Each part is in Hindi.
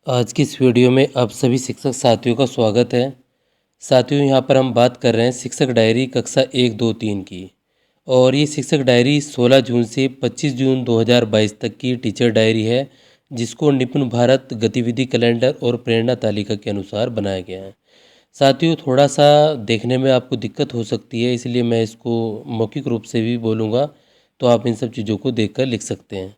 आज की इस वीडियो में आप सभी शिक्षक साथियों का स्वागत है। साथियों, यहाँ पर हम बात कर रहे हैं शिक्षक डायरी कक्षा 1, 2, 3 की। और ये शिक्षक डायरी 16 जून से 25 जून 2022 तक की टीचर डायरी है, जिसको निपुण भारत गतिविधि कैलेंडर और प्रेरणा तालिका के अनुसार बनाया गया है। साथियों, थोड़ा सा देखने में आपको दिक्कत हो सकती है, इसलिए मैं इसको मौखिक रूप से भी बोलूँगा, तो आप इन सब चीज़ों को देखकर लिख सकते हैं।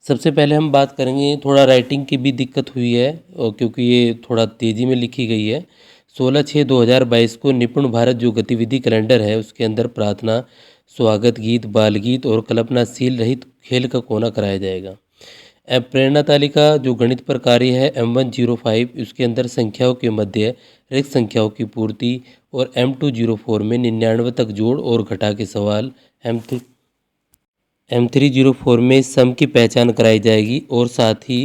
सबसे पहले हम बात करेंगे, थोड़ा राइटिंग की भी दिक्कत हुई है और क्योंकि ये थोड़ा तेज़ी में लिखी गई है। 16/6/2022 को निपुण भारत जो गतिविधि कैलेंडर है, उसके अंदर प्रार्थना, स्वागत गीत, बाल गीत और कल्पनाशील रहित खेल का कोना कराया जाएगा। प्रेरणा तालिका जो गणित पर कार्य है M105, उसके अंदर संख्याओं के मध्य रिक्त संख्याओं की पूर्ति, और M204 में 99 तक जोड़ और घटा के सवाल, M304 में सम की पहचान कराई जाएगी और साथ ही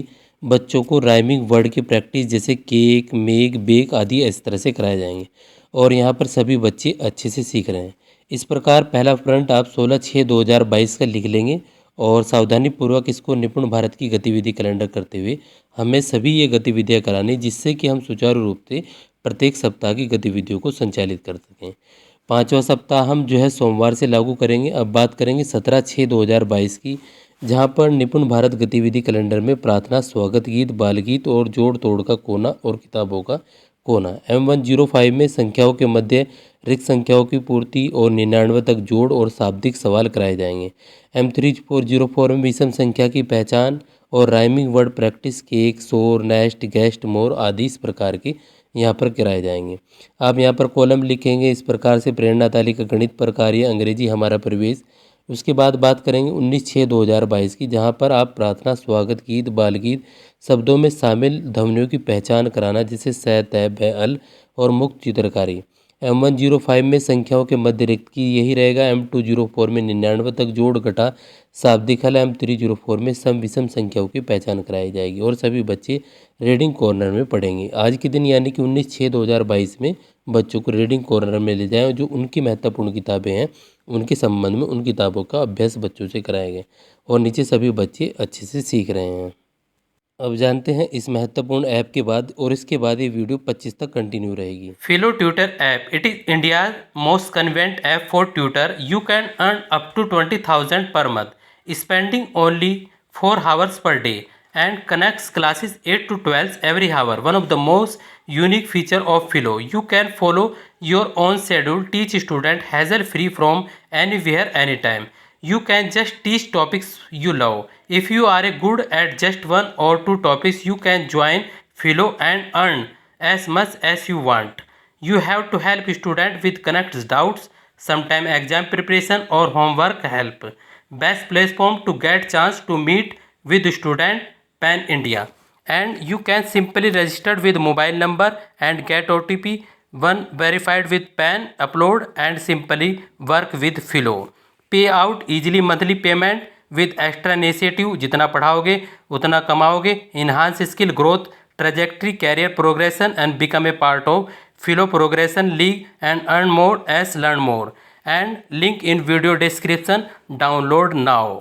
बच्चों को राइमिंग वर्ड की प्रैक्टिस जैसे केक, मेग, बेक आदि इस तरह से कराए जाएंगे और यहाँ पर सभी बच्चे अच्छे से सीख रहे हैं। इस प्रकार पहला फ्रंट आप 16/6/2022 का लिख लेंगे और सावधानीपूर्वक इसको निपुण भारत की गतिविधि कैलेंडर करते हुए हमें सभी ये गतिविधियाँ करानी, जिससे कि हम सुचारू रूप से प्रत्येक सप्ताह की गतिविधियों को संचालित कर सकें। 5वां सप्ताह हम जो है सोमवार से लागू करेंगे। अब बात करेंगे 17/6/2022 की, जहां पर निपुण भारत गतिविधि कैलेंडर में प्रार्थना, स्वागत गीत, बाल गीत और जोड़ तोड़ का कोना और किताबों का कोना। M105 में संख्याओं के मध्य रिक्त संख्याओं की पूर्ति और 99 तक जोड़ और शाब्दिक सवाल कराए जाएंगे। M3404 में विषम संख्या की पहचान और राइमिंग वर्ड प्रैक्टिस, केक, शोर, नेस्ट, गेस्ट, मोर आदि इस प्रकार के यहाँ पर कराए जाएंगे। आप यहाँ पर कॉलम लिखेंगे इस प्रकार से: प्रेरणा तालिका गणित पर कार्य, अंग्रेजी हमारा परिवेश। उसके बाद बात करेंगे 19/6/2022 की, जहाँ पर आप प्रार्थना, स्वागत गीत, बाल गीत शब्दों में शामिल ध्वनियों की पहचान कराना, जैसे स, तय, ब, अल और मुक्त चित्रकारी। M105 में संख्याओं के मध्य रिक्त की यही रहेगा। M204 में 99 तक जोड़ घटा शाब्दिक हल। M304 में सम विषम संख्याओं की पहचान कराई जाएगी और सभी बच्चे रीडिंग कॉर्नर में पढ़ेंगे। आज के दिन यानी कि 19/6/2022 में बच्चों को रीडिंग कॉर्नर में ले जाएं और जो उनकी महत्वपूर्ण किताबें हैं उनके संबंध में उन किताबों का अभ्यास बच्चों से कराएंगे और नीचे सभी बच्चे अच्छे से सीख रहे हैं। अब जानते हैं इस महत्वपूर्ण ऐप के बाद, और इसके बाद ये वीडियो 25 तक कंटिन्यू रहेगी। Philo Tutor app. It is India's most convenient app for tutor. You can earn up to 20,000 per month, spending only 4 hours per day, and connects classes 8 to 12 every hour. One of the most unique feature of Philo. You can follow your own schedule, teach student hassle free from anywhere, anytime. You can just teach topics you love. If you are good at just one or two topics, you can join Philo and earn as much as you want. You have to help student with connect doubts, sometime exam preparation or homework help. Best platform to get chance to meet with student pan India. And you can simply register with mobile number and get OTP, one verified with pan, upload and simply work with Philo. Pay out easily monthly payment with extra initiative, जितना पढ़ाओगे उतना कमाओगे, enhance skill growth trajectory, career progression and become a part of Philo progression league and earn more as learn more and link in video description, download now.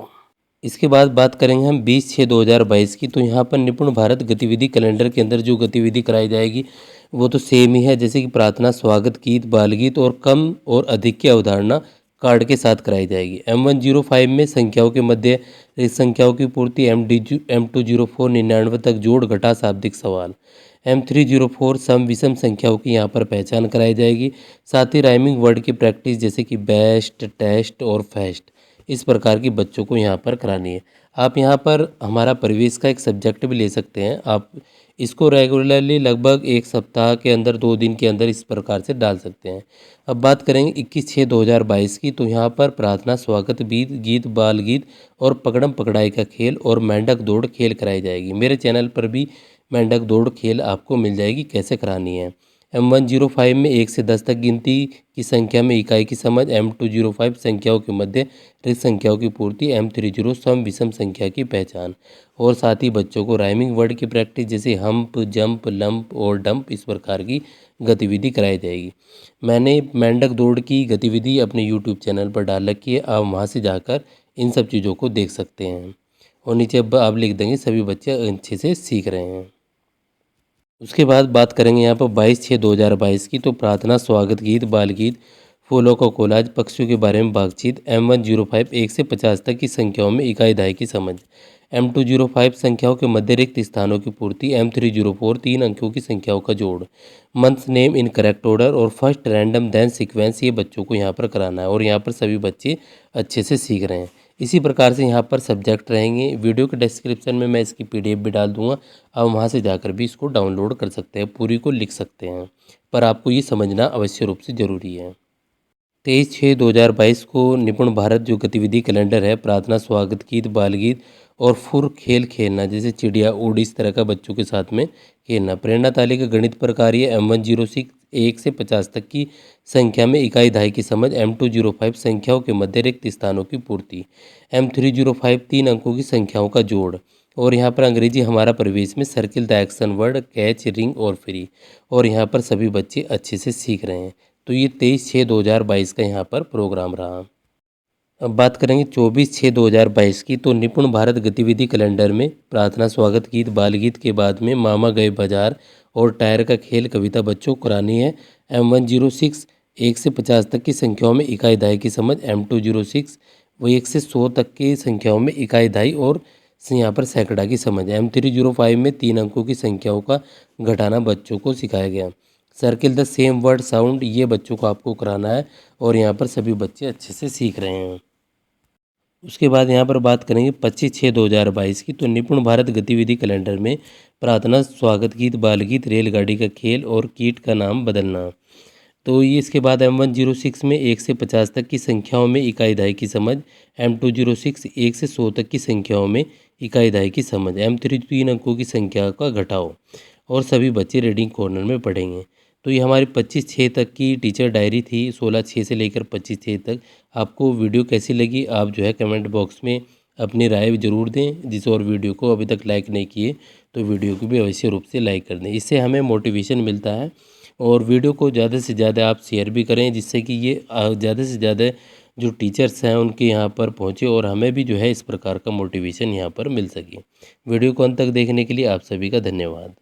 इसके बाद बात करेंगे हम 20/6/2022 की। तो यहाँ पर निपुण भारत गतिविधि कैलेंडर के अंदर जो गतिविधि कराई जाएगी वो तो सेम ही है, जैसे कि प्रार्थना, स्वागत गीत, बाल गीत और कम और अधिक की अवधारणा कार्ड के साथ कराई जाएगी। M105 में संख्याओं के मध्य रिक्त संख्याओं की पूर्ति, M204 99 तक जोड़ घटा शाब्दिक सवाल, M304 सम विषम संख्याओं की यहाँ पर पहचान कराई जाएगी। साथ ही राइमिंग वर्ड की प्रैक्टिस जैसे कि बेस्ट, टेस्ट और फेस्ट इस प्रकार की बच्चों को यहाँ पर करानी है। आप यहाँ पर हमारा परिवेश का एक सब्जेक्ट भी ले सकते हैं। आप इसको रेगुलरली लगभग एक सप्ताह के अंदर 2 दिन के अंदर इस प्रकार से डाल सकते हैं। अब बात करेंगे 21/6/2022 की। तो यहाँ पर प्रार्थना, स्वागत गीत, बाल गीत और पकड़म पकड़ाई का खेल और मेंढक दौड़ खेल कराई जाएगी। मेरे चैनल पर भी मेंढक दौड़ खेल आपको मिल जाएगी, कैसे करानी है। M105 में 1 से 10 तक गिनती की संख्या में इकाई की समझ, M205 संख्याओं के मध्य रिक्त संख्याओं की पूर्ति, M30 सम विषम संख्या की पहचान और साथ ही बच्चों को राइमिंग वर्ड की प्रैक्टिस जैसे हम्प, जंप, लंप और डंप इस प्रकार की गतिविधि कराई जाएगी। मैंने मेंढक दौड़ की गतिविधि अपने यूट्यूब चैनल पर डाल रखी है, आप वहाँ से जाकर इन सब चीज़ों को देख सकते हैं और नीचे अब आप लिख देंगे सभी बच्चे अच्छे से सीख रहे हैं। उसके बाद बात करेंगे यहाँ पर 22/6/2022 की। तो प्रार्थना, स्वागत गीत, बाल गीत, फूलों का कोलाज, पक्षियों के बारे में बातचीत। M105 1 से 50 तक की संख्याओं में इकाई दहाई की समझ। M205 संख्याओं के मध्य रिक्त स्थानों की पूर्ति। M304 3 अंकों की संख्याओं का जोड़। Month name in correct order और फर्स्ट रैंडम देन सीक्वेंस, ये बच्चों को यहाँ पर कराना है और यहाँ पर सभी बच्चे अच्छे से सीख रहे हैं। इसी प्रकार से यहाँ पर सब्जेक्ट रहेंगे। वीडियो के डिस्क्रिप्शन में मैं इसकी PDF भी डाल दूंगा, आप वहाँ से जाकर भी इसको डाउनलोड कर सकते हैं, पूरी को लिख सकते हैं, पर आपको ये समझना अवश्य रूप से ज़रूरी है। 23/6/2022 को निपुण भारत जो गतिविधि कैलेंडर है, प्रार्थना, स्वागत गीत, बाल गीत और फुर खेल खेलना, जैसे चिड़िया उड़, इस तरह का बच्चों के साथ में खेलना। प्रेरणा तालिका गणित पर कार्य। M106 1 से 50 तक की संख्या में इकाई दहाई की समझ। M205 संख्याओं के मध्य रिक्त स्थानों की पूर्ति। M305 3 अंकों की संख्याओं का जोड़। और यहाँ पर अंग्रेजी हमारा प्रवेश में circle the action word, catch, ring और फ्री। और यहाँ पर सभी बच्चे अच्छे से सीख रहे हैं। तो ये 23/6/2022 का यहाँ पर प्रोग्राम रहा। अब बात करेंगे 24/6/2022 की। तो निपुण भारत गतिविधि कैलेंडर में प्रार्थना, स्वागत गीत, बाल गीत के बाद में मामा गए बाजार और टायर का खेल, कविता बच्चों को करानी है। M106 1 से 50 तक की संख्याओं में इकाई दहाई की समझ। M206 वो 1 से 100 तक की संख्याओं में इकाई दहाई और यहाँ पर सैकड़ा की समझ। M305 में 3 अंकों की संख्याओं का घटाना बच्चों को सिखाया गया। Circle the same word sound, ये बच्चों को आपको कराना है और यहाँ पर सभी बच्चे अच्छे से सीख रहे हैं। उसके बाद यहाँ पर बात करेंगे 25/6/2022 की। तो निपुण भारत गतिविधि कैलेंडर में प्रार्थना, स्वागत गीत, बाल गीत, रेलगाड़ी का खेल और कीट का नाम बदलना। तो ये इसके बाद M106 में 1 से 50 तक की संख्याओं में इकाई दहाई की समझ। M206 1 से 100 तक की संख्याओं में इकाई दहाई की समझ। M3 3 अंकों की संख्या का घटाओ और सभी बच्चे रीडिंग कॉर्नर में पढ़ेंगे। तो ये हमारी 25/6 तक की टीचर डायरी थी, 16/6 से लेकर 25/6 तक। आपको वीडियो कैसी लगी, आप जो है कमेंट बॉक्स में अपनी राय ज़रूर दें। जिस और वीडियो को अभी तक लाइक नहीं किए तो वीडियो को भी अवश्य रूप से लाइक कर दें, इससे हमें मोटिवेशन मिलता है। और वीडियो को ज़्यादा से ज़्यादा आप शेयर भी करें, जिससे कि ये ज़्यादा से ज़्यादा जो टीचर्स हैं उनके यहाँ पर पहुँचे और हमें भी जो है इस प्रकार का मोटिवेशन यहाँ पर मिल सके। वीडियो को अंत तक देखने के लिए आप सभी का धन्यवाद।